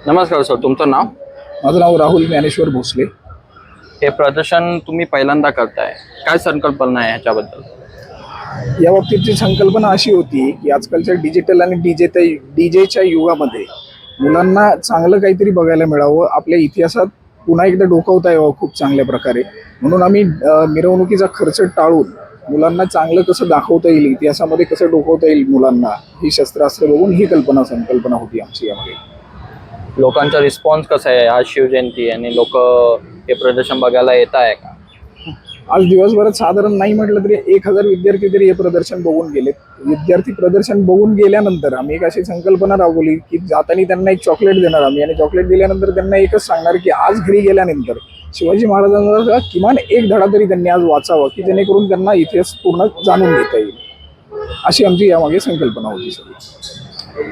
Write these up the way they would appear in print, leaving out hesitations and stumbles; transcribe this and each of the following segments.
नमस्कार सर, तुमचं नाव? माझं नाव राहुल ज्ञानेश्वर भोसले. हे प्रदर्शन तुम्ही पहिल्यांदा करताय, काय संकल्पना आहे ह्याच्याबद्दल? या बाबतीतची संकल्पना अशी होती की आजकालच्या डिजिटल आणि डीजेच्या युगामध्ये मुलांना चांगलं काहीतरी बघायला मिळावं, आपल्या इतिहासात पुन्हा एकदा डोकावता यावं खूप चांगल्या प्रकारे. म्हणून आम्ही मिरवणुकीचा खर्च टाळून मुलांना चांगलं कसं दाखवता येईल, इतिहासामध्ये कसं डोकवता येईल मुलांना, ही शस्त्रास्त्र बघून ही संकल्पना होती आमची यामध्ये. लोकांचा रिस्पॉन्स कसा आहे? आज शिवजयंती आणि लोक हे प्रदर्शन बघायला येत आहे का? आज दिवसभरात साधारण नाही म्हटलं तरी 1000 विद्यार्थी तरी हे प्रदर्शन बघून गेलेत. विद्यार्थी प्रदर्शन बघून गेल्यानंतर आम्ही एक अशी संकल्पना राबवली की जाताना त्यांना एक चॉकलेट देणार आम्ही, आणि चॉकलेट दिल्यानंतर त्यांना एकच सांगणार की आज घरी गेल्यानंतर शिवाजी महाराजांचा किमान एक धडा तरी त्यांनी आज वाचावा, की जेणेकरून त्यांना इतिहास पूर्ण जाणून घेता येईल. अशी आमची यामागे संकल्पना होती सगळी.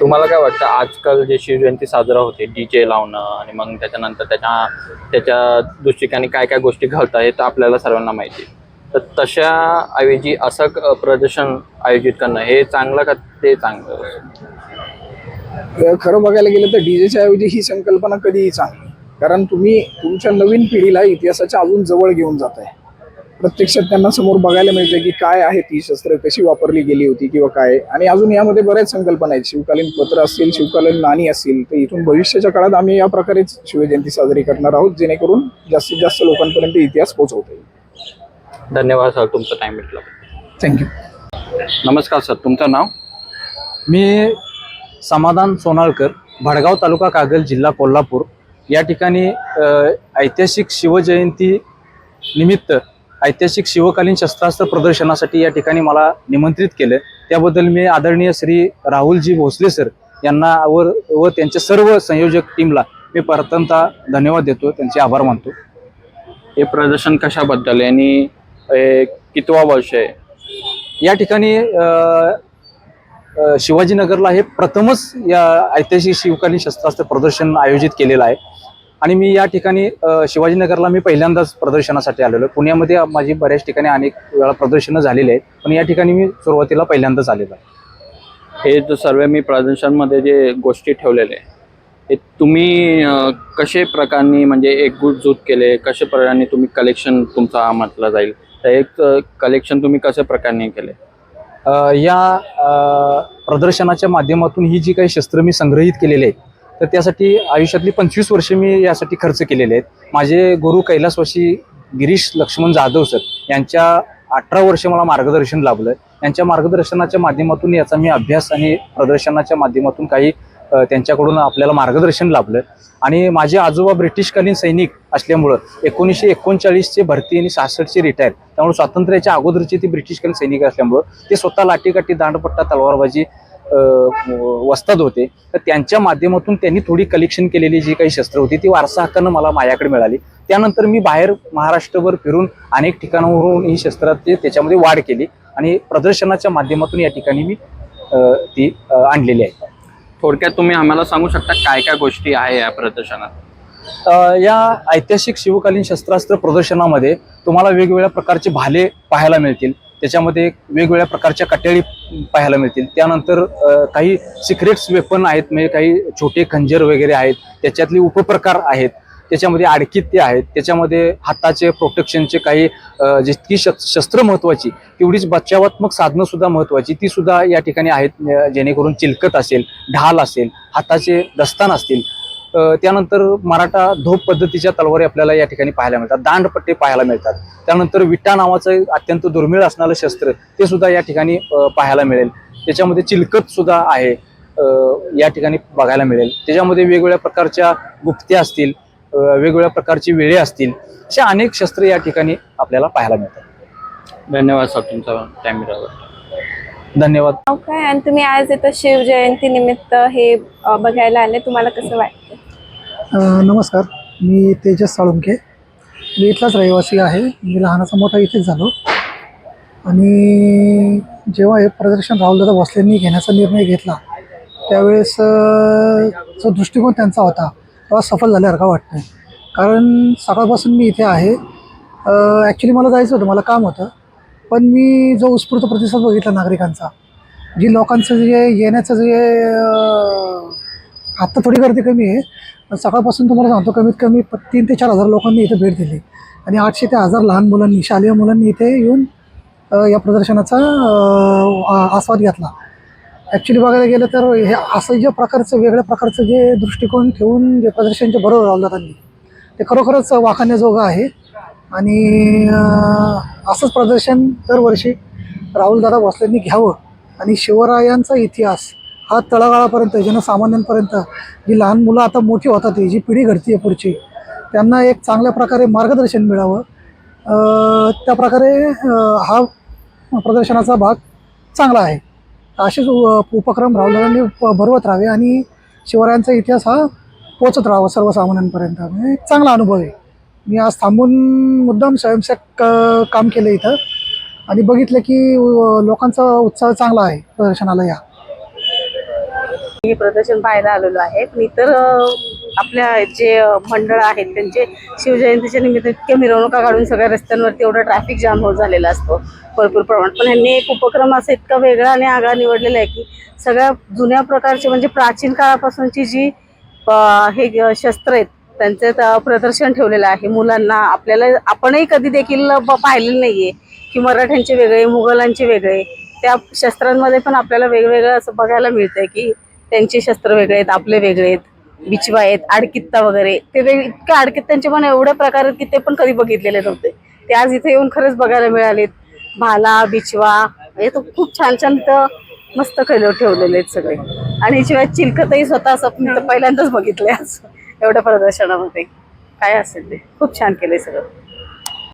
तुम्हाला काय वाटतं, आजकाल जे शिवजयंती साजरा होते, डीजे लावणं आणि मग त्याच्यानंतर त्याच्या दृष्टिकोनी काय काय गोष्टी घालतात हे तर आपल्याला सर्वांना माहिती आहे. तर तशा ऐवजी असं प्रदर्शन आयोजित करणं हे चांगलं का ते चांगलं? खरं बघायला गेलं तर डीजेच्या ऐवजी ही संकल्पना कधीही चांगली, कारण तुम्ही तुमच्या नवीन पिढीला इतिहासाच्या अजून जवळ घेऊन जाताय. प्रत्यक्षात त्यांना समोर बघायला मिळते की काय आहे ती शस्त्र, कशी वापरली गेली होती किंवा काय. आणि अजून यामध्ये बऱ्याच संकल्पना आहेत. शिवकालीन पत्र असतील, शिवकालीन नाणी असतील. तर इथून भविष्याच्या काळात आम्ही या प्रकारेच शिवजयंती साजरी करणार आहोत, जेणेकरून जास्तीत जास्त लोकांपर्यंत इतिहास पोहोचवता येईल. धन्यवाद सर, तुमचं टाइम भेटला. थँक्यू. नमस्कार सर, तुमचं नाव? मी समाधान सोनाळकर, भडगाव तालुका कागल, जिल्हा कोल्हापूर. या ठिकाणी ऐतिहासिक शिवजयंती निमित्त ऐतिहासिक शिवकालीन शस्त्रास्त्र प्रदर्शनासाठी या ठिकाणी मला निमंत्रित केलं. त्याबद्दल मी आदरणीय श्री राहुलजी भोसले सर यांना व त्यांच्या सर्व संयोजक टीमला मी प्रथमतः धन्यवाद देतो, त्यांचे आभार मानतो. हे प्रदर्शन कशाबद्दल आहे आणि कितवा वर्ष आहे? या ठिकाणी शिवाजीनगरला हे प्रथमच या ऐतिहासिक शिवकालीन शस्त्रास्त्र प्रदर्शन आयोजित केलेलं आहे. आणि मी या ठिकाणी शिवाजीनगरला मी पहिल्यांदाच प्रदर्शनासाठी आलेलो आहे. पुण्यामध्ये माझी बऱ्याच ठिकाणी अनेक वेळा प्रदर्शनं झालेली आहेत, पण या ठिकाणी मी सुरुवातीला पहिल्यांदाच आलेलो आहे. हे जो सर्व मी प्रदर्शनमध्ये जे गोष्टी ठेवलेले हे तुम्ही कसे प्रकाराने म्हणजे एकजूट केले, कशा प्रकाराने तुम्ही कलेक्शन तुमचा म्हटलं जाईल, तर एक कलेक्शन तुम्ही कशा प्रकारे केले? या प्रदर्शनाच्या माध्यमातून ही जी काही शस्त्र मी संग्रहित केलेले आहेत, तर त्यासाठी आयुष्यातली 25 वर्षे मी यासाठी खर्च केलेले आहेत. माझे गुरु कैलासवासी गिरीश लक्ष्मण जाधव सर यांच्या 18 वर्ष मला मार्गदर्शन लाभलं. यांच्या मार्गदर्शनाच्या माध्यमातून याचा मी अभ्यास आणि प्रदर्शनाच्या माध्यमातून काही त्यांच्याकडून आपल्याला मार्गदर्शन लाभलं. आणि माझे आजोबा ब्रिटिशकालीन सैनिक असल्यामुळं 1939चे भरती आणि 66चे रिटायर, त्यामुळे स्वातंत्र्याच्या अगोदरचे ते ब्रिटिशकालीन सैनिक असल्यामुळं ते स्वतः लाठीकाठी, दांडपट्टा, तलवारबाजी वस्ताद होते. तर त्यांच्या माध्यमातून त्यांनी थोडी कलेक्शन केलेली जी काही शस्त्र होती ती वारसा हक्कानं मला माझ्याकडे मिळाली. त्यानंतर मी बाहेर महाराष्ट्रभर फिरून अनेक ठिकाणावरून ही शस्त्राची त्याच्यामध्ये वाढ केली आणि प्रदर्शनाच्या माध्यमातून या ठिकाणी मी ती आणलेली आहे. थोडक्यात तुम्ही आम्हाला सांगू शकता काय काय गोष्टी आहे या प्रदर्शनात? या ऐतिहासिक शिवकालीन शस्त्रास्त्र प्रदर्शनामध्ये तुम्हाला वेगवेगळ्या प्रकारचे भाले पाहायला मिळतील. त्याच्यामध्ये वेगवेगळ्या प्रकारच्या कट्याळी पाहायला मिळतील. त्यानंतर काही सिक्रेट्स वेपन आहेत, म्हणजे काही छोटे खंजर वगैरे आहेत. त्याच्यातले उपप्रकार आहेत. त्याच्यामध्ये आडकित्ते आहेत. त्याच्यामध्ये हाताचे प्रोटेक्शनचे काही जितकी शस्त्र महत्त्वाची तेवढीच बचावात्मक साधनं सुद्धा महत्त्वाची ती सुद्धा या ठिकाणी आहेत, जेणेकरून चिलकत असेल, ढाल असेल, हाताचे दस्तान असतील. त्यानंतर मराठा धोप पद्धतीच्या तलवारी आपल्याला या ठिकाणी पाहायला मिळतात. दांडपट्टे पाहायला मिळतात. त्यानंतर विटा नावाचं अत्यंत दुर्मिळ असणारं शस्त्र ते सुद्धा या ठिकाणी पाहायला मिळेल. त्याच्यामध्ये चिलकत सुद्धा आहे, या ठिकाणी बघायला मिळेल. त्याच्यामध्ये वेगवेगळ्या प्रकारच्या गुप्त्या असतील, वेगवेगळ्या प्रकारची वेळे असतील, अशा अनेक शस्त्र या ठिकाणी आपल्याला पाहायला मिळतात. धन्यवाद सर, तुमचा टाइम मिळाला. धन्यवाद. काय आणि तुम्ही आज इथं शिवजयंती निमित्त हे बघायला आले, तुम्हाला कसं वाटतं? नमस्कार, मी तेजस साळुंके. मी इथलाच रहिवासी आहे. मी लहानाचा मोठा इथेच झालो. आणि जेव्हा हे प्रदर्शन राहुलदादा भोसलेंनी घेण्याचा निर्णय घेतला त्यावेळेस जो दृष्टिकोन त्यांचा होता तेव्हा सफल झाल्यासारखा वाटतं. कारण सकाळपासून मी इथे आहे. ॲक्च्युली मला जायचं होतं, मला काम होतं, पण मी जो उत्स्फूर्त प्रतिसाद बघितला नागरिकांचा, जी लोकांचं जे येण्याचं जे आत्ता थोडी गर्दी कमी आहे, पण सकाळपासून तुम्हाला सांगतो कमीत कमी 3 ते 4 हजार लोकांनी इथे भेट दिली आणि 800 ते 1000 लहान मुलांनी, शालेय मुलांनी इथे येऊन या प्रदर्शनाचा आस्वाद घेतला. ॲक्च्युली बघायला गेलं तर हे असं जे प्रकारचं वेगळ्या प्रकारचं जे दृष्टिकोन ठेवून जे प्रदर्शनच्या बरोबर राहुलदादांनी ते खरोखरच वाखाणण्याजोगं आहे. आणि असंच प्रदर्शन दरवर्षी राहुलदादा भोसलेंनी घ्यावं आणि शिवरायांचा इतिहास हा तळागाळापर्यंत, जनसामान्यांपर्यंत, जी लहान मुलं आता मोठी होतात, जी पिढी घडती आहे पुढची, त्यांना एक चांगल्या प्रकारे मार्गदर्शन मिळावं, त्या प्रकारे हा प्रदर्शनाचा भाग चांगला आहे. असेच उपक्रम राहुलदादांनी भरवत राहावे आणि शिवरायांचा इतिहास हा पोचत राहावा सर्वसामान्यांपर्यंत. म्हणजे एक चांगला अनुभव आहे. मी आज थांबून मुद्दाम स्वयंसेवक काम केलं इथं आणि बघितलं की लोकांचा उत्साह चांगला आहे प्रदर्शनाला. या हे प्रदर्शन पाहायला आलेलो आहे. पण इतर आपल्या जे मंडळ आहेत त्यांचे शिवजयंतीच्या निमित्त इतक्या मिरवणुका काढून सगळ्या रस्त्यांवरती एवढं ट्रॅफिक जाम होत झालेला असतो भरपूर प्रमाणात. पण ह्यांनी एक उपक्रम असा इतका वेगळा आणि आगळा निवडलेला आहे की सगळ्या जुन्या प्रकारचे म्हणजे प्राचीन काळापासूनची जी हे शस्त्र आहेत त्यांचं प्रदर्शन ठेवलेलं आहे. मुलांना आपल्याला आपणही कधी देखील पाहिलेलं नाहीये की मराठ्यांचे वेगळे, मुघलांचे वेगळे, त्या शस्त्रांमध्ये पण आपल्याला वेगवेगळं असं बघायला मिळतंय की त्यांचे शस्त्र वेगळे आहेत, आपले वेगळे आहेत, बिचवा आहेत, आडकित्ता वगैरे, ते इतके आडकित्त्यांचे पण एवढे प्रकार आहेत की ते पण कधी बघितलेले नव्हते. ते आज इथे येऊन खरंच बघायला मिळालेत. भाला, बिचवा हे तर खूप छान छान तर मस्त ठेवलेले आहेत सगळे. आणि शिवाय चिलखतही स्वतः असं मी तर पहिल्यांदाच बघितले आज एवढ्या प्रदर्शनामध्ये. काय असेल ते खूप छान केलंय सगळं.